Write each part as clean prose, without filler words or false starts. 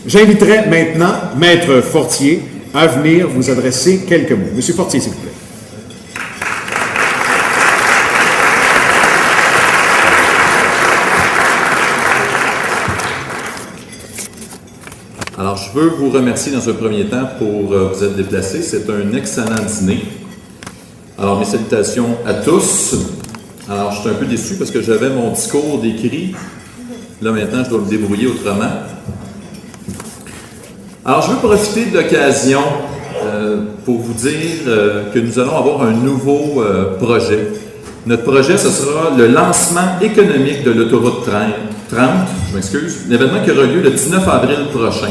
J'inviterai maintenant Maître Fortier à venir vous adresser quelques mots. Monsieur Fortier, s'il vous plaît. Alors, je veux vous remercier dans un premier temps pour vous être déplacés. C'est un excellent dîner. Alors, mes salutations à tous. Alors, je suis un peu déçu parce que j'avais mon discours décrit. Là, maintenant, je dois me débrouiller autrement. Alors, je veux profiter de l'occasion pour vous dire que nous allons avoir un nouveau projet. Notre projet, ce sera le lancement économique de l'autoroute 30, l'événement qui aura lieu le 19 avril prochain.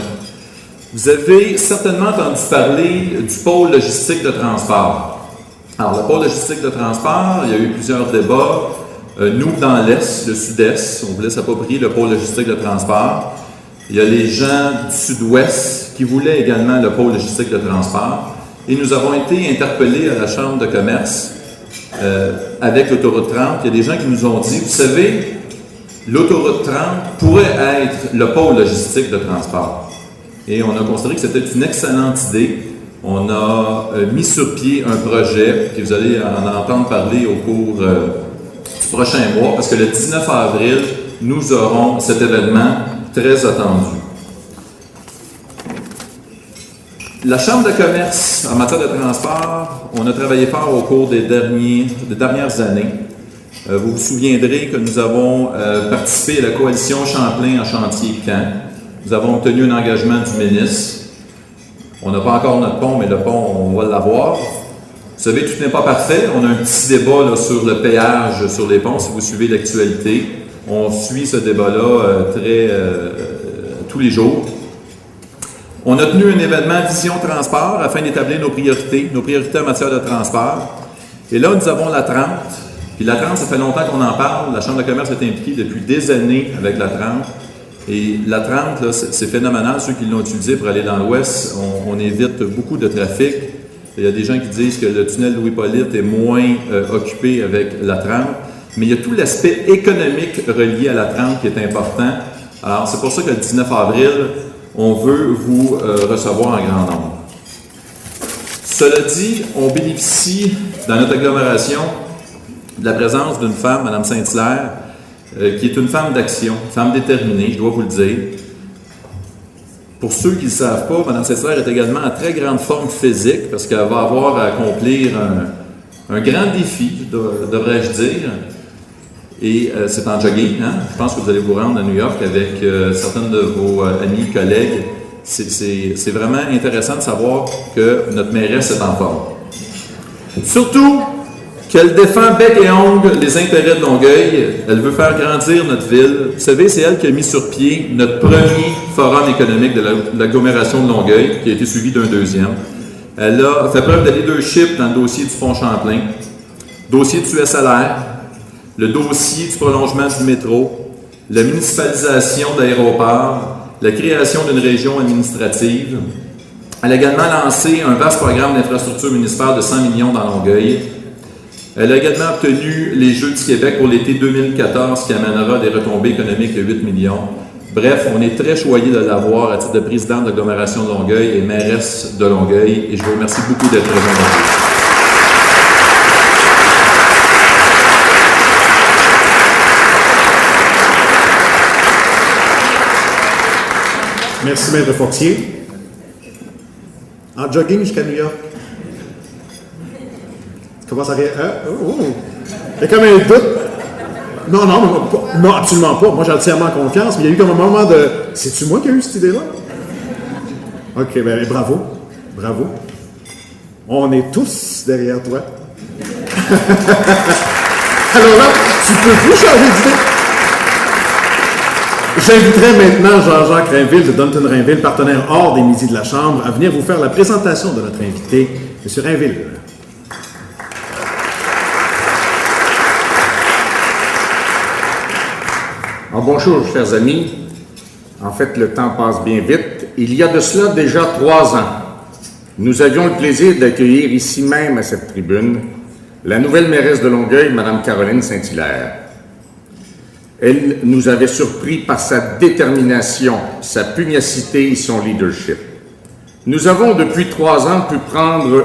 Vous avez certainement entendu parler du pôle logistique de transport. Alors, le pôle logistique de transport, il y a eu plusieurs débats. Nous, dans l'Est, le Sud-Est, on voulait s'approprier le pôle logistique de transport. Il y a les gens du Sud-Ouest qui voulaient également le pôle logistique de transport. Et nous avons été interpellés à la Chambre de commerce avec l'autoroute 30. Il y a des gens qui nous ont dit, vous savez, l'autoroute 30 pourrait être le pôle logistique de transport. Et on a considéré que c'était une excellente idée. On a mis sur pied un projet que vous allez en entendre parler au cours du prochain mois, parce que le 19 avril, nous aurons cet événement très attendu. La Chambre de commerce en matière de transport, on a travaillé fort au cours des dernières années. Vous vous souviendrez que nous avons participé à la coalition Champlain en chantier-camp. Nous avons obtenu un engagement du ministre. On n'a pas encore notre pont, mais le pont, on va l'avoir. Vous savez, tout n'est pas parfait. On a un petit débat là, sur le péage sur les ponts, si vous suivez l'actualité. On suit ce débat-là tous les jours. On a tenu un événement Vision Transport afin d'établir nos priorités en matière de transport. Et là, nous avons la 30. Puis la 30, ça fait longtemps qu'on en parle. La Chambre de commerce est impliquée depuis des années avec la 30. Et la 30, là, c'est phénoménal. Ceux qui l'ont utilisé pour aller dans l'Ouest, on évite beaucoup de trafic. Il y a des gens qui disent que le tunnel Louis-Hippolyte est moins occupé avec la 30. Mais il y a tout l'aspect économique relié à la 30 qui est important. Alors, c'est pour ça que le 19 avril, on veut vous recevoir en grand nombre. Cela dit, on bénéficie dans notre agglomération de la présence d'une femme, Mme Saint-Hilaire, qui est une femme d'action, une femme déterminée, je dois vous le dire. Pour ceux qui ne le savent pas, Mme Saint-Hilaire est également en très grande forme physique parce qu'elle va avoir à accomplir un grand défi, devrais-je dire. Et c'est en jogging, hein? Je pense que vous allez vous rendre à New York avec certaines de vos amis, collègues. C'est vraiment intéressant de savoir que notre mairesse est en forme. Surtout qu'elle défend bec et ongle les intérêts de Longueuil. Elle veut faire grandir notre ville. Vous savez, c'est elle qui a mis sur pied notre premier forum économique de l'agglomération de Longueuil, qui a été suivi d'un deuxième. Elle a fait preuve de leadership dans le dossier du pont Champlain, dossier du SLR, le dossier du prolongement du métro, la municipalisation d'aéroports, la création d'une région administrative. Elle a également lancé un vaste programme d'infrastructure municipale de 100 millions dans Longueuil. Elle a également obtenu les Jeux du Québec pour l'été 2014 qui amènera des retombées économiques de 8 millions. Bref, on est très choyés de l'avoir à titre de présidente de l'agglomération de Longueuil et mairesse de Longueuil et je vous remercie beaucoup d'être présent aujourd'hui. Merci, Maître Fortier. En jogging jusqu'à New York. Comment ça arrive? Il y a comme un doute. Non, absolument pas. Moi, j'ai entièrement confiance, mais il y a eu comme un moment de... C'est-tu moi qui ai eu cette idée-là? OK, bien, bravo. Bravo. On est tous derrière toi. Alors là, tu peux plus changer d'idée. J'inviterai maintenant Jean-Jacques Rainville de Dunton Rainville, partenaire hors des Midis de la Chambre, à venir vous faire la présentation de notre invité, M. Rainville. Bonjour, chers amis. En fait, le temps passe bien vite. Il y a de cela déjà 3 ans, nous avions le plaisir d'accueillir ici même à cette tribune la nouvelle mairesse de Longueuil, Mme Caroline Saint-Hilaire. Elle nous avait surpris par sa détermination, sa pugnacité et son leadership. Nous avons depuis 3 ans pu prendre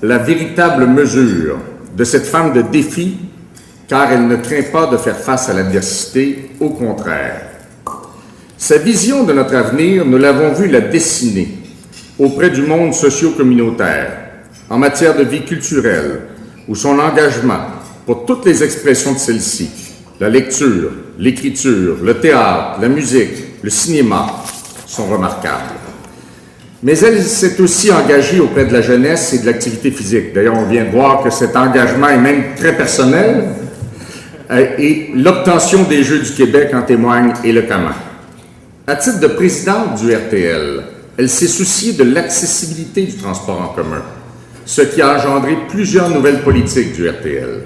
la véritable mesure de cette femme de défi, car elle ne craint pas de faire face à l'adversité, au contraire. Sa vision de notre avenir, nous l'avons vu la dessiner auprès du monde socio-communautaire, en matière de vie culturelle, où son engagement pour toutes les expressions de celle-ci, la lecture, l'écriture, le théâtre, la musique, le cinéma, sont remarquables. Mais elle s'est aussi engagée auprès de la jeunesse et de l'activité physique. D'ailleurs, on vient de voir que cet engagement est même très personnel, et l'obtention des Jeux du Québec en témoigne éloquemment. À titre de présidente du RTL, elle s'est souciée de l'accessibilité du transport en commun, ce qui a engendré plusieurs nouvelles politiques du RTL.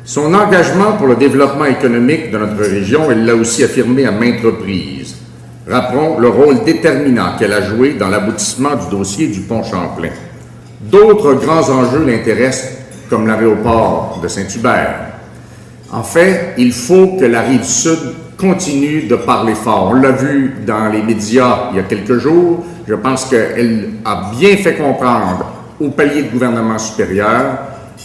Son engagement pour le développement économique de notre région, elle l'a aussi affirmé à maintes reprises. Rappelons le rôle déterminant qu'elle a joué dans l'aboutissement du dossier du pont Champlain. D'autres grands enjeux l'intéressent, comme l'aéroport de Saint-Hubert. En fait, il faut que la Rive-Sud continue de parler fort. On l'a vu dans les médias il y a quelques jours. Je pense qu'elle a bien fait comprendre au palier de gouvernement supérieur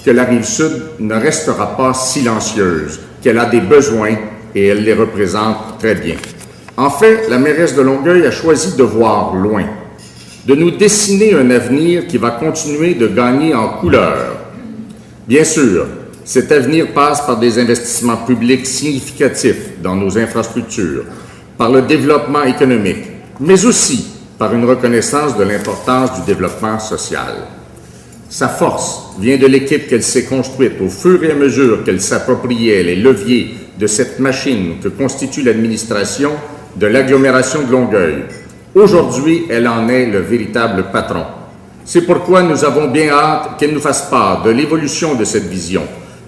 que la Rive-Sud ne restera pas silencieuse, qu'elle a des besoins et elle les représente très bien. En fait, la mairesse de Longueuil a choisi de voir loin, de nous dessiner un avenir qui va continuer de gagner en couleur. Bien sûr, cet avenir passe par des investissements publics significatifs dans nos infrastructures, par le développement économique, mais aussi par une reconnaissance de l'importance du développement social. Sa force vient de l'équipe qu'elle s'est construite au fur et à mesure qu'elle s'appropriait les leviers de cette machine que constitue l'administration de l'agglomération de Longueuil. Aujourd'hui, elle en est le véritable patron. C'est pourquoi nous avons bien hâte qu'elle nous fasse part de l'évolution de cette vision,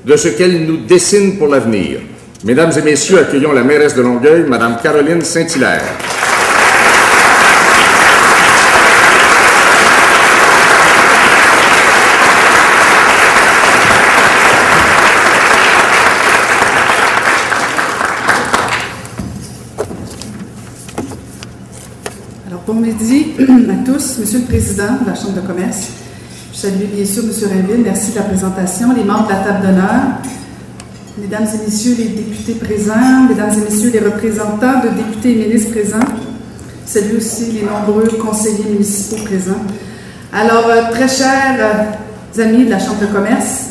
de ce qu'elle nous dessine pour l'avenir. Mesdames et messieurs, accueillons la mairesse de Longueuil, Mme Caroline Saint-Hilaire. Bon midi à tous, Monsieur le Président de la Chambre de commerce. Je salue bien sûr M. Rainville, merci de la présentation, les membres de la table d'honneur, Mesdames et Messieurs les députés présents, Mesdames et Messieurs les représentants de députés et ministres présents, je salue aussi les nombreux conseillers municipaux présents. Alors, très chers amis de la Chambre de commerce,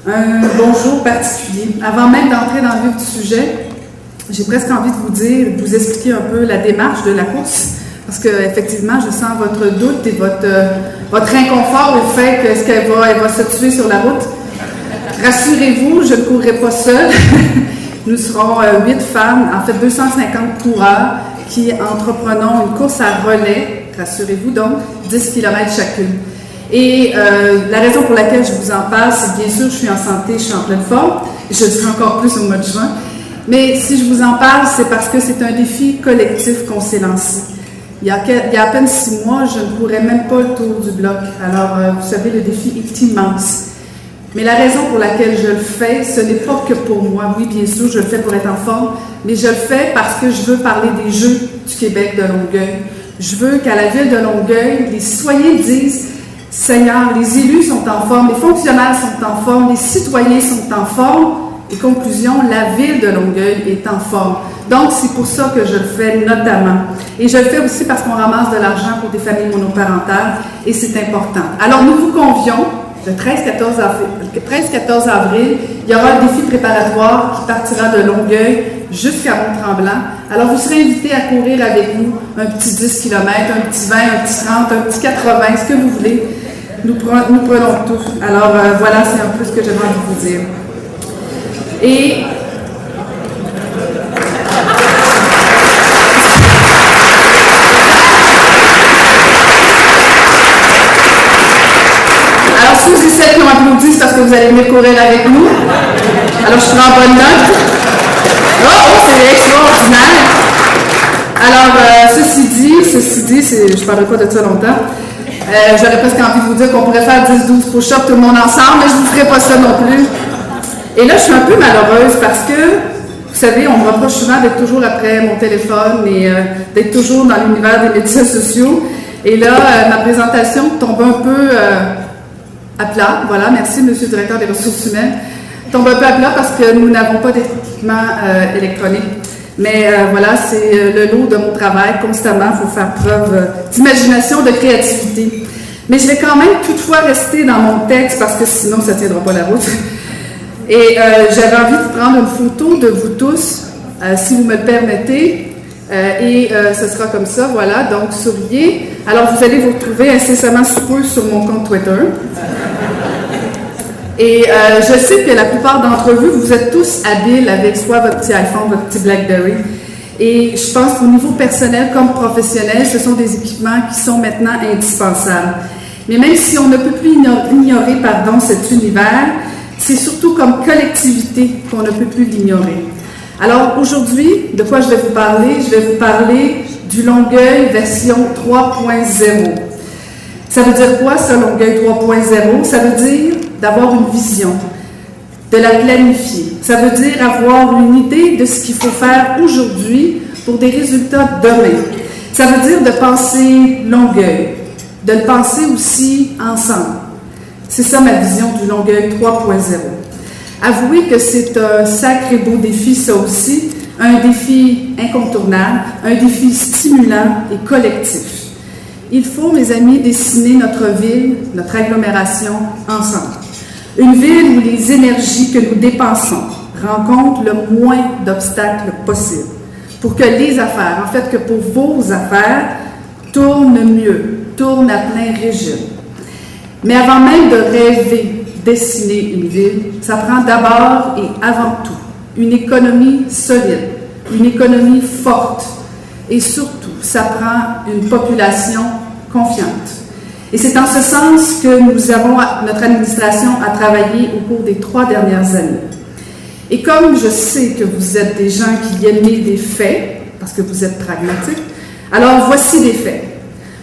un bonjour particulier. Avant même d'entrer dans le vif du sujet, j'ai presque envie de vous dire, de vous expliquer un peu la démarche de la course. Parce qu'effectivement, je sens votre doute et votre inconfort au fait qu'elle va se tuer sur la route. Rassurez-vous, je ne courrai pas seule. Nous serons 8 femmes, en fait 250 coureurs qui entreprenons une course à relais, rassurez-vous donc, 10 km chacune. Et la raison pour laquelle je vous en parle, c'est que bien sûr, je suis en santé, je suis en pleine forme, je le serai encore plus au mois de juin. Mais si je vous en parle, c'est parce que c'est un défi collectif qu'on s'est lancé. Il y a à peine 6 mois, je ne courais même pas le tour du bloc. Alors, vous savez, le défi est immense. Mais la raison pour laquelle je le fais, ce n'est pas que pour moi. Oui, bien sûr, je le fais pour être en forme, mais je le fais parce que je veux parler des Jeux du Québec de Longueuil. Je veux qu'à la ville de Longueuil, les citoyens disent « Seigneur, les élus sont en forme, les fonctionnaires sont en forme, les citoyens sont en forme. » Et conclusion, la ville de Longueuil est en forme. Donc, c'est pour ça que je le fais notamment. Et je le fais aussi parce qu'on ramasse de l'argent pour des familles monoparentales et c'est important. Alors, nous vous convions, le 13-14 avril, il y aura un défi préparatoire qui partira de Longueuil jusqu'à Mont-Tremblant. Alors, vous serez invités à courir avec nous un petit 10 km, un petit 20, un petit 30, un petit 80, ce que vous voulez. Nous prenons tout. Alors, voilà, c'est un peu ce que j'avais envie de vous dire. Et alors, ceux et celles qui ont applaudi, c'est parce que vous allez venir courir avec nous. Alors, je prends bonne note. Oh, c'est extraordinaire. Alors, ceci dit, je ne parlerai pas de ça longtemps. J'aurais presque envie de vous dire qu'on pourrait faire 10-12 push-ups tout le monde ensemble, mais je ne vous ferai pas ça non plus. Et là, je suis un peu malheureuse parce que, Vous savez, on me reproche souvent d'être toujours après mon téléphone et d'être toujours dans l'univers des médias sociaux. Et là, ma présentation tombe un peu à plat. Voilà, merci, Monsieur le Directeur des Ressources humaines. Tombe un peu à plat parce que nous n'avons pas d'équipement électronique. Mais voilà, c'est le lot de mon travail. Constamment, il faut faire preuve d'imagination, de créativité. Mais je vais quand même toutefois rester dans mon texte parce que sinon, ça ne tiendra pas la route. Et j'avais envie de prendre une photo de vous tous, si vous me le permettez. Ce sera comme ça, voilà. Donc, souriez. Alors, vous allez vous retrouver incessamment sous peu sur mon compte Twitter. Et je sais que la plupart d'entre vous, vous êtes tous habiles avec soit votre petit iPhone, votre petit BlackBerry. Et je pense qu'au niveau personnel comme professionnel, ce sont des équipements qui sont maintenant indispensables. Mais même si on ne peut plus ignorer cet univers, c'est surtout comme collectivité qu'on ne peut plus l'ignorer. Alors aujourd'hui, de quoi je vais vous parler? Je vais vous parler du Longueuil version 3.0. Ça veut dire quoi, ce Longueuil 3.0? Ça veut dire d'avoir une vision, de la planifier. Ça veut dire avoir une idée de ce qu'il faut faire aujourd'hui pour des résultats demain. Ça veut dire de penser Longueuil, de le penser aussi ensemble. C'est ça ma vision du Longueuil 3.0. Avouez que c'est un sacré beau défi, ça aussi, un défi incontournable, un défi stimulant et collectif. Il faut, mes amis, dessiner notre ville, notre agglomération ensemble. Une ville où les énergies que nous dépensons rencontrent le moins d'obstacles possible pour que les affaires, en fait que pour vos affaires, tournent mieux, tournent à plein régime. Mais avant même de rêver, dessiner une ville, ça prend d'abord et avant tout une économie solide, une économie forte et surtout, ça prend une population confiante. Et c'est en ce sens que notre administration a travaillé au cours des 3 dernières années. Et comme je sais que vous êtes des gens qui aiment des faits, parce que vous êtes pragmatiques, alors voici des faits.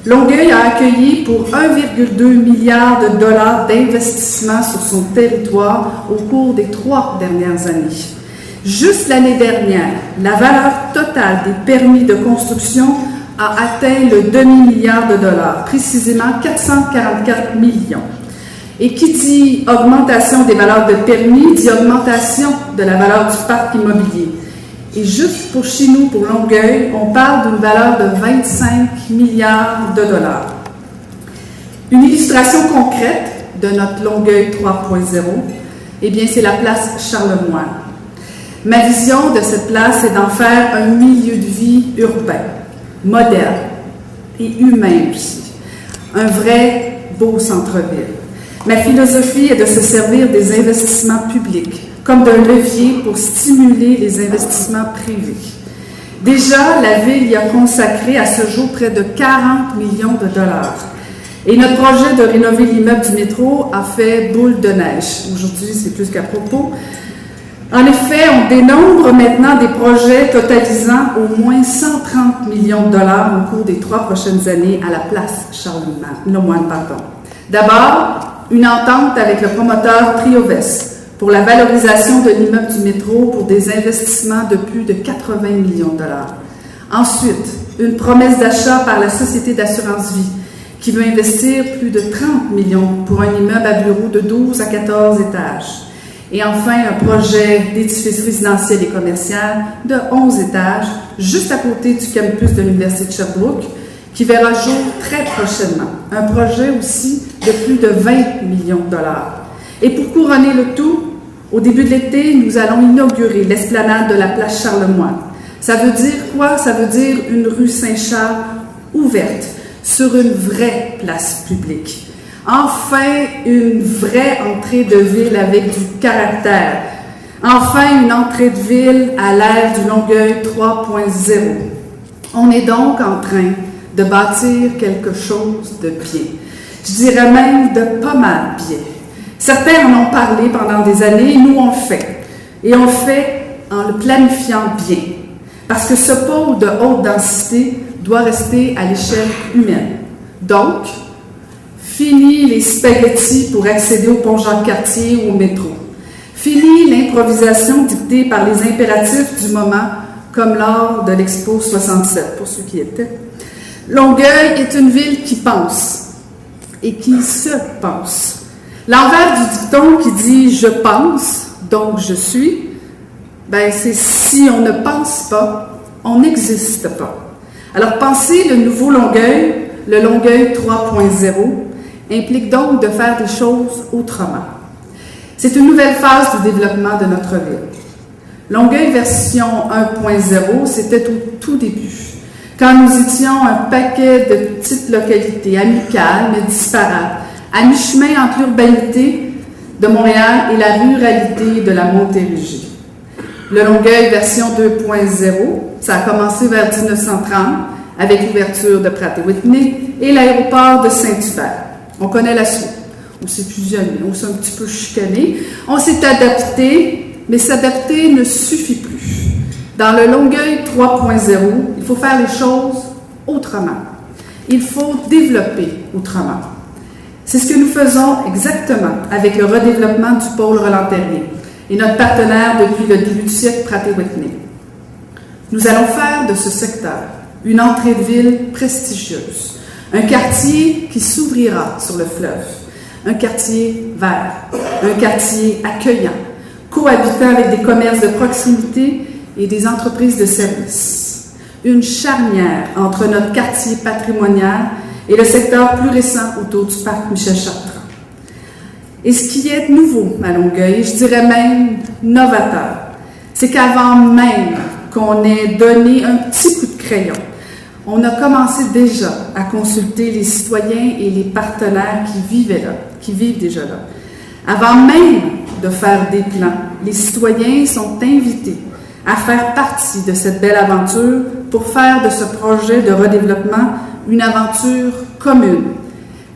Longueuil a accueilli pour 1,2 milliard de dollars d'investissement sur son territoire au cours des 3 dernières années. Juste l'année dernière, la valeur totale des permis de construction a atteint le demi-milliard de dollars, précisément 444 millions. Et qui dit augmentation des valeurs de permis, dit augmentation de la valeur du parc immobilier. Et juste pour chez nous, pour Longueuil, on parle d'une valeur de 25 milliards de dollars. Une illustration concrète de notre Longueuil 3.0, eh bien, c'est la place Charlemagne. Ma vision de cette place est d'en faire un milieu de vie urbain, moderne et humain aussi. Un vrai beau centre-ville. Ma philosophie est de se servir des investissements publics comme d'un levier pour stimuler les investissements privés. Déjà, la Ville y a consacré à ce jour près de 40 millions de dollars. Et notre projet de rénover l'immeuble du métro a fait boule de neige. Aujourd'hui, c'est plus qu'à propos. En effet, on dénombre maintenant des projets totalisant au moins 130 millions de dollars au cours des 3 prochaines années à la place Charlemagne. D'abord, une entente avec le promoteur Trioves pour la valorisation de l'immeuble du métro pour des investissements de plus de 80 millions de dollars. Ensuite, une promesse d'achat par la Société d'assurance vie qui veut investir plus de 30 millions pour un immeuble à bureaux de 12 à 14 étages. Et enfin, un projet d'édifice résidentiel et commercial de 11 étages, juste à côté du campus de l'Université de Sherbrooke, qui verra jour très prochainement. Un projet aussi de plus de 20 millions de dollars. Et pour couronner le tout, au début de l'été, nous allons inaugurer l'esplanade de la place Charlemagne. Ça veut dire quoi? Ça veut dire une rue Saint-Charles ouverte sur une vraie place publique. Enfin, une vraie entrée de ville avec du caractère. Enfin, une entrée de ville à l'ère du Longueuil 3.0. On est donc en train de bâtir quelque chose de bien. Je dirais même de pas mal bien. Certains en ont parlé pendant des années, nous on le fait. Et on le fait en le planifiant bien. Parce que ce pôle de haute densité doit rester à l'échelle humaine. Donc, fini les spaghettis pour accéder au pont Jacques-Cartier ou au métro. Fini l'improvisation dictée par les impératifs du moment, comme lors de l'Expo 67, pour ceux qui étaient. Longueuil est une ville qui pense et qui se pense. L'envers du dicton qui dit « je pense, donc je suis », ben c'est si on ne pense pas, on n'existe pas. Alors penser le nouveau Longueuil, le Longueuil 3.0, implique donc de faire des choses autrement. C'est une nouvelle phase du développement de notre ville. Longueuil version 1.0, c'était au tout début, quand nous étions un paquet de petites localités amicales mais disparates, à mi-chemin entre l'urbanité de Montréal et la ruralité de la Montérégie. Le Longueuil version 2.0, ça a commencé vers 1930 avec l'ouverture de Pratt & Whitney et l'aéroport de Saint-Hubert. On connaît la suite. On s'est fusionné, on s'est un petit peu chicané. On s'est adapté, mais s'adapter ne suffit plus. Dans le Longueuil 3.0, il faut faire les choses autrement. Il faut développer autrement. C'est ce que nous faisons exactement avec le redéveloppement du pôle Roland-Terrier et notre partenaire depuis le début du siècle, Pratt & Whitney. Nous allons faire de ce secteur une entrée de ville prestigieuse, un quartier qui s'ouvrira sur le fleuve, un quartier vert, un quartier accueillant, cohabitant avec des commerces de proximité et des entreprises de services. Une charnière entre notre quartier patrimonial et le secteur plus récent autour du parc Michel-Chartrand. Et ce qui est nouveau à Longueuil, je dirais même novateur, c'est qu'avant même qu'on ait donné un petit coup de crayon, on a commencé déjà à consulter les citoyens et les partenaires qui vivent déjà là. Avant même de faire des plans, les citoyens sont invités à faire partie de cette belle aventure pour faire de ce projet de redéveloppement une aventure commune,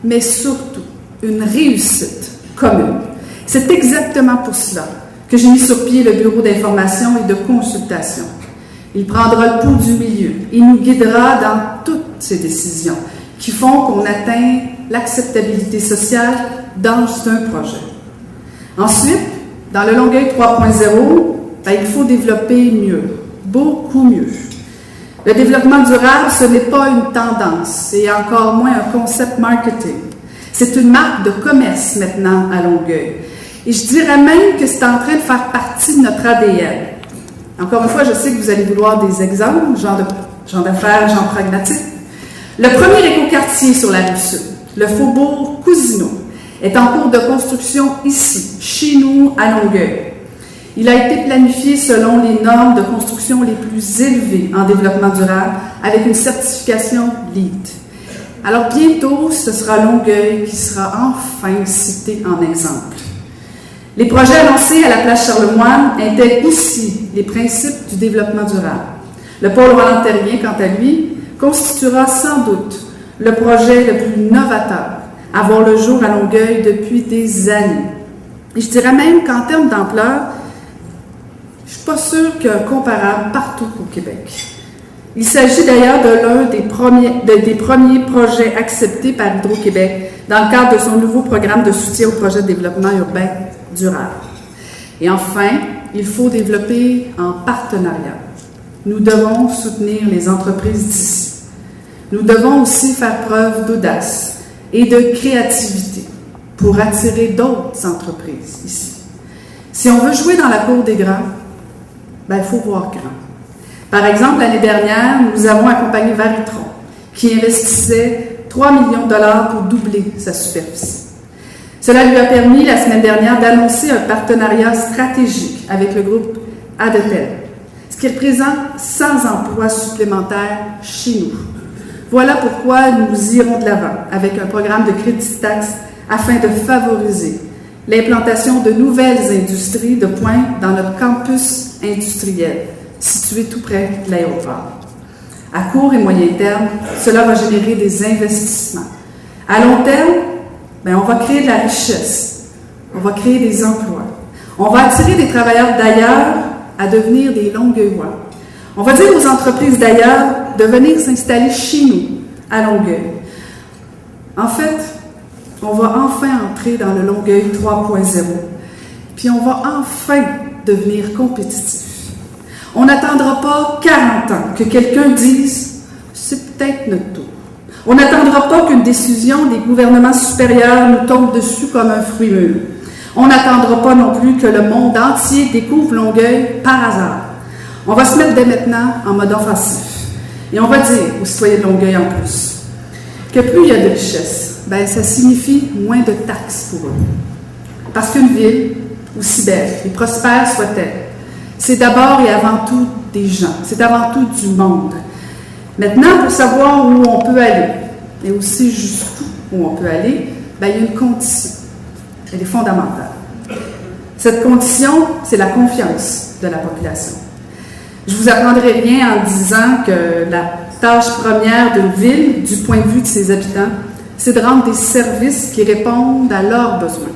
mais surtout une réussite commune. C'est exactement pour cela que j'ai mis sur pied le bureau d'information et de consultation. Il prendra le pouls du milieu et nous guidera dans toutes ces décisions qui font qu'on atteint l'acceptabilité sociale dans un projet. Ensuite, dans le Longueuil 3.0, il faut développer mieux, beaucoup mieux. Le développement durable, ce n'est pas une tendance et encore moins un concept marketing. C'est une marque de commerce maintenant à Longueuil. Et je dirais même que c'est en train de faire partie de notre ADN. Encore une fois, je sais que vous allez vouloir des exemples, genre d'affaires, genre pragmatique. Le premier écoquartier sur la Rive-Sud, le faubourg Cousineau, est en cours de construction ici, chez nous, à Longueuil. Il a été planifié selon les normes de construction les plus élevées en développement durable, avec une certification LEED. Alors bientôt, ce sera Longueuil qui sera enfin cité en exemple. Les projets annoncés à la place Charlemagne intègrent aussi les principes du développement durable. Le pôle Roland-Terrien, quant à lui, constituera sans doute le projet le plus novateur à voir le jour à Longueuil depuis des années. Et je dirais même qu'en termes d'ampleur, je ne suis pas sûre qu'il y a un comparable partout au Québec. Il s'agit d'ailleurs de l'un des premiers projets acceptés par Hydro-Québec dans le cadre de son nouveau programme de soutien au projet de développement urbain durable. Et enfin, il faut développer en partenariat. Nous devons soutenir les entreprises d'ici. Nous devons aussi faire preuve d'audace et de créativité pour attirer d'autres entreprises ici. Si on veut jouer dans la cour des grands, il faut voir grand. Par exemple, l'année dernière, nous avons accompagné Varitron, qui investissait 3 millions de dollars pour doubler sa superficie. Cela lui a permis, la semaine dernière, d'annoncer un partenariat stratégique avec le groupe Adetel, ce qui représente 100 emplois supplémentaires chez nous. Voilà pourquoi nous irons de l'avant avec un programme de crédit de taxe afin de favoriser l'implantation de nouvelles industries de pointe dans notre campus industriel, situé tout près de l'aéroport. À court et moyen terme, cela va générer des investissements. À long terme, on va créer de la richesse, on va créer des emplois, on va attirer des travailleurs d'ailleurs à devenir des Longueuillois. On va dire aux entreprises d'ailleurs de venir s'installer chez nous, à Longueuil. En fait, on va enfin entrer dans le Longueuil 3.0 puis on va enfin devenir compétitif. On n'attendra pas 40 ans que quelqu'un dise « c'est peut-être notre tour ». On n'attendra pas qu'une décision des gouvernements supérieurs nous tombe dessus comme un fruit mûr. On n'attendra pas non plus que le monde entier découvre Longueuil par hasard. On va se mettre dès maintenant en mode offensif. Et on va dire aux citoyens de Longueuil en plus que plus il y a de richesse, ben ça signifie moins de taxes pour eux. Parce qu'une ville, aussi belle et prospère soit-elle, c'est d'abord et avant tout des gens, c'est avant tout du monde. Maintenant, pour savoir où on peut aller, et aussi jusqu'où on peut aller, ben, il y a une condition. Elle est fondamentale. Cette condition, c'est la confiance de la population. Je ne vous apprendrai rien en disant que la tâche première d'une ville, du point de vue de ses habitants, c'est de rendre des services qui répondent à leurs besoins.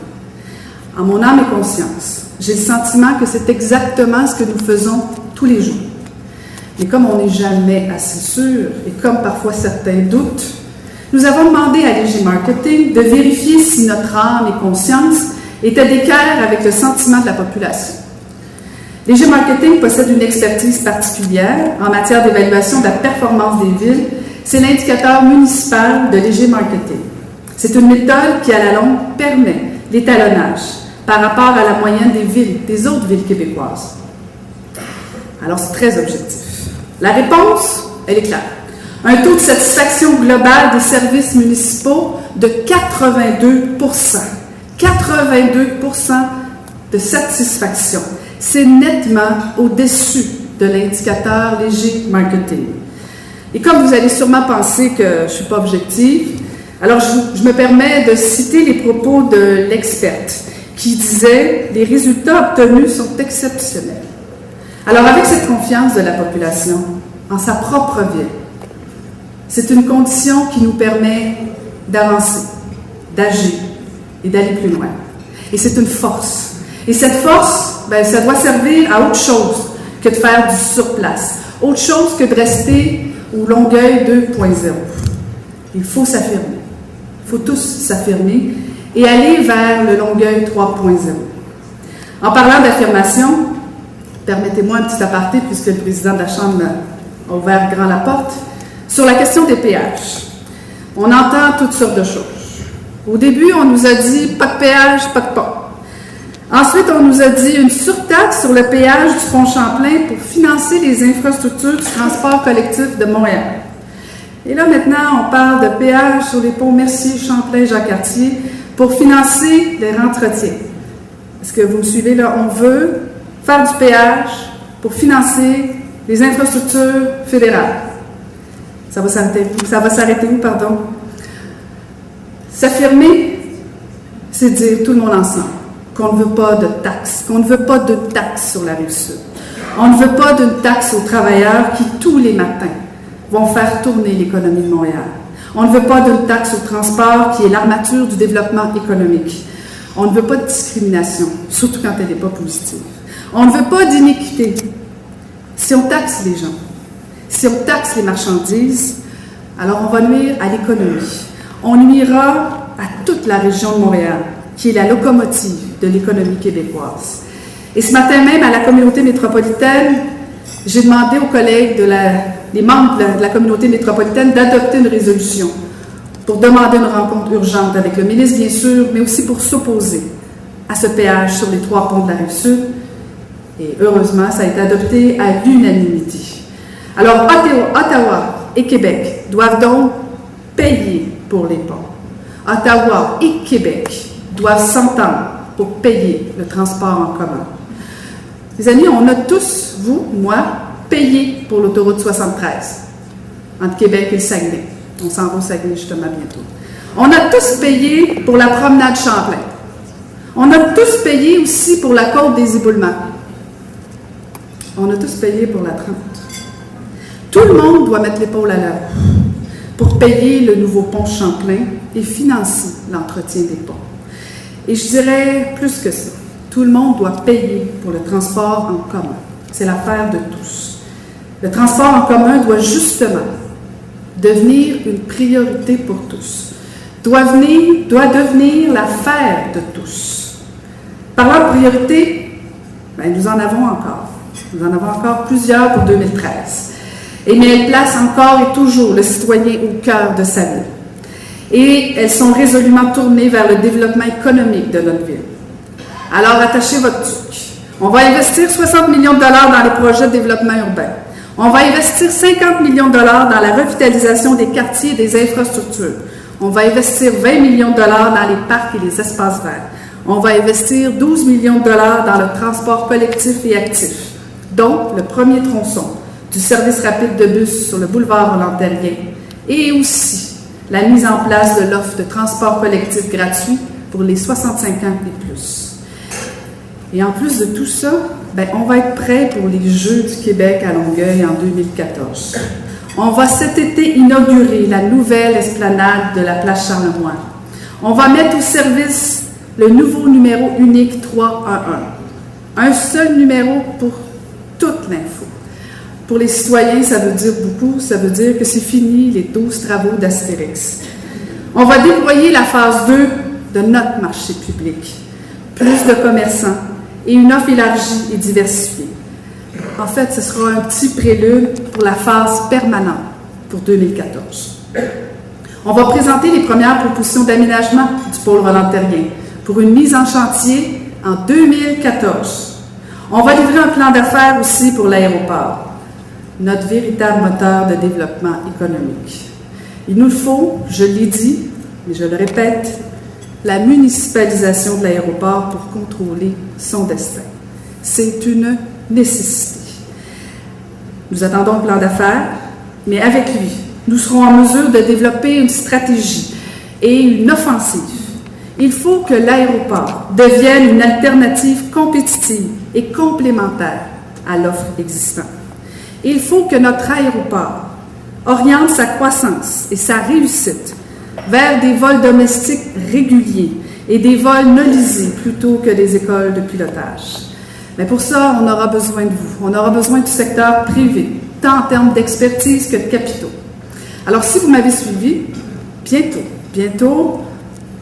En mon âme et conscience, j'ai le sentiment que c'est exactement ce que nous faisons tous les jours. Mais comme on n'est jamais assez sûr, et comme parfois certains doutent, nous avons demandé à Léger Marketing de vérifier si notre âme et conscience étaient d'équerre avec le sentiment de la population. Léger Marketing possède une expertise particulière en matière d'évaluation de la performance des villes. C'est l'indicateur municipal de Léger Marketing. C'est une méthode qui, à la longue, permet l'étalonnage par rapport à la moyenne des villes, des autres villes québécoises. Alors, c'est très objectif. La réponse, elle est claire. Un taux de satisfaction global des services municipaux de 82 %. 82 % de satisfaction. C'est nettement au-dessus de l'indicateur Léger Marketing. Et comme vous allez sûrement penser que je ne suis pas objective, alors je me permets de citer les propos de l'experte qui disait « Les résultats obtenus sont exceptionnels ». Alors avec cette confiance de la population en sa propre ville, c'est une condition qui nous permet d'avancer, d'agir et d'aller plus loin. Et c'est une force. Et cette force, ben, ça doit servir à autre chose que de faire du surplace, autre chose que de rester au Longueuil 2.0. Il faut s'affirmer. Il faut tous s'affirmer et aller vers le Longueuil 3.0. En parlant d'affirmation, permettez-moi un petit aparté puisque le président de la Chambre a ouvert grand la porte. Sur la question des péages, on entend toutes sortes de choses. Au début, on nous a dit « pas de péage, pas de pont ». Ensuite, on nous a dit une surtaxe sur le péage du pont Champlain pour financer les infrastructures du transport collectif de Montréal. Et là, maintenant, on parle de péage sur les ponts Mercier, Champlain, Jacques-Cartier pour financer les entretiens. Est-ce que vous me suivez là? On veut faire du péage pour financer les infrastructures fédérales. Ça va s'arrêter où, pardon? S'affirmer, c'est dire tout le monde ensemble qu'on ne veut pas de taxes, qu'on ne veut pas de taxes sur la Rive-Sud. On ne veut pas d'une taxe aux travailleurs qui, tous les matins, vont faire tourner l'économie de Montréal. On ne veut pas d'une taxe au transport qui est l'armature du développement économique. On ne veut pas de discrimination, surtout quand elle n'est pas positive. On ne veut pas d'iniquité. Si on taxe les gens, si on taxe les marchandises, alors on va nuire à l'économie. On nuira à toute la région de Montréal, qui est la locomotive de l'économie québécoise. Et ce matin même, à la communauté métropolitaine, j'ai demandé aux collègues, les membres de la communauté métropolitaine, d'adopter une résolution pour demander une rencontre urgente avec le ministre, bien sûr, mais aussi pour s'opposer à ce péage sur les 3 ponts de la Rive-Sud. Et heureusement, ça a été adopté à l'unanimité. Alors, Ottawa et Québec doivent donc payer pour les ponts. Ottawa et Québec doivent s'entendre pour payer le transport en commun. Les amis, on a tous, vous, moi, payé pour l'autoroute 73 entre Québec et le Saguenay. On s'en va au Saguenay justement bientôt. On a tous payé pour la promenade Champlain. On a tous payé aussi pour la côte des Éboulements. On a tous payé pour la 30. Tout le monde doit mettre l'épaule à l'œuvre pour payer le nouveau pont Champlain et financer l'entretien des ponts. Et je dirais plus que ça. Tout le monde doit payer pour le transport en commun. C'est l'affaire de tous. Le transport en commun doit justement devenir une priorité pour tous. Doit devenir l'affaire de tous. Parlant de priorités, ben, nous en avons encore. Nous en avons encore plusieurs pour 2013. Mais elles placent encore et toujours le citoyen au cœur de sa vie. Et elles sont résolument tournées vers le développement économique de notre ville. Alors, attachez votre truc. On va investir 60 millions de dollars dans les projets de développement urbain. On va investir 50 millions de dollars dans la revitalisation des quartiers et des infrastructures. On va investir 20 millions de dollars dans les parcs et les espaces verts. On va investir 12 millions de dollars dans le transport collectif et actif, dont le premier tronçon du service rapide de bus sur le boulevard Roland-Terrien et aussi la mise en place de l'offre de transport collectif gratuit pour les 65 ans et plus. Et en plus de tout ça, ben, on va être prêt pour les Jeux du Québec à Longueuil en 2014. On va cet été inaugurer la nouvelle esplanade de la place Charlemagne. On va mettre au service le nouveau numéro unique 311. Un seul numéro pour toute l'info. Pour les citoyens, ça veut dire beaucoup. Ça veut dire que c'est fini les 12 travaux d'Astérix. On va déployer la phase 2 de notre marché public. Plus de commerçants et une offre élargie et diversifiée. En fait, ce sera un petit prélude pour la phase permanente pour 2014. On va présenter les premières propositions d'aménagement du pôle Roland-Terrien pour une mise en chantier en 2014. On va livrer un plan d'affaires aussi pour l'aéroport, notre véritable moteur de développement économique. Il nous faut, je l'ai dit, mais je le répète, la municipalisation de l'aéroport pour contrôler son destin. C'est une nécessité. Nous attendons le plan d'affaires, mais avec lui, nous serons en mesure de développer une stratégie et une offensive. Il faut que l'aéroport devienne une alternative compétitive et complémentaire à l'offre existante. Il faut que notre aéroport oriente sa croissance et sa réussite vers des vols domestiques réguliers et des vols nolisés plutôt que des écoles de pilotage. Mais pour ça, on aura besoin de vous. On aura besoin du secteur privé, tant en termes d'expertise que de capitaux. Alors, si vous m'avez suivi, bientôt,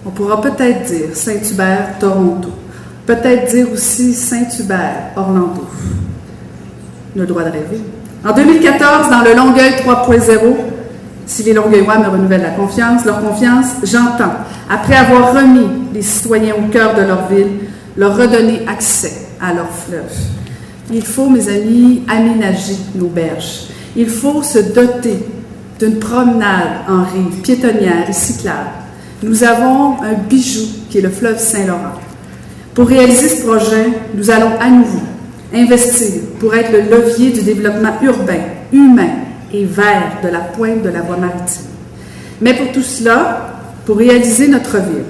on pourra peut-être dire Saint-Hubert, Toronto. Peut-être dire aussi Saint-Hubert, Orlando. On a le droit de rêver. En 2014, dans le Longueuil 3.0, si les Longueuillois me renouvellent leur confiance, j'entends, après avoir remis les citoyens au cœur de leur ville, leur redonner accès à leur fleuve. Il faut, mes amis, aménager nos berges. Il faut se doter d'une promenade en rive piétonnière et cyclable. Nous avons un bijou qui est le fleuve Saint-Laurent. Pour réaliser ce projet, nous allons à nouveau investir pour être le levier du développement urbain, humain et vert de la pointe de la voie maritime. Mais pour tout cela, pour réaliser notre ville,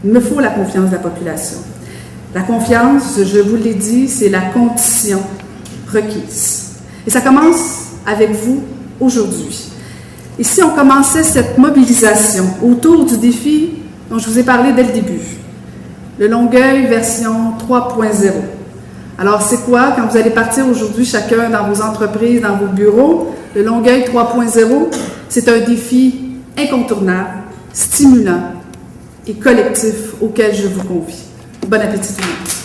il me faut la confiance de la population. La confiance, je vous l'ai dit, c'est la condition requise. Et ça commence avec vous aujourd'hui. Et si on commençait cette mobilisation autour du défi dont je vous ai parlé dès le début, le Longueuil version 3.0. Alors, c'est quoi? Quand vous allez partir aujourd'hui, chacun dans vos entreprises, dans vos bureaux, le Longueuil 3.0, c'est un défi incontournable, stimulant et collectif auquel je vous convie. Bon appétit tout le monde.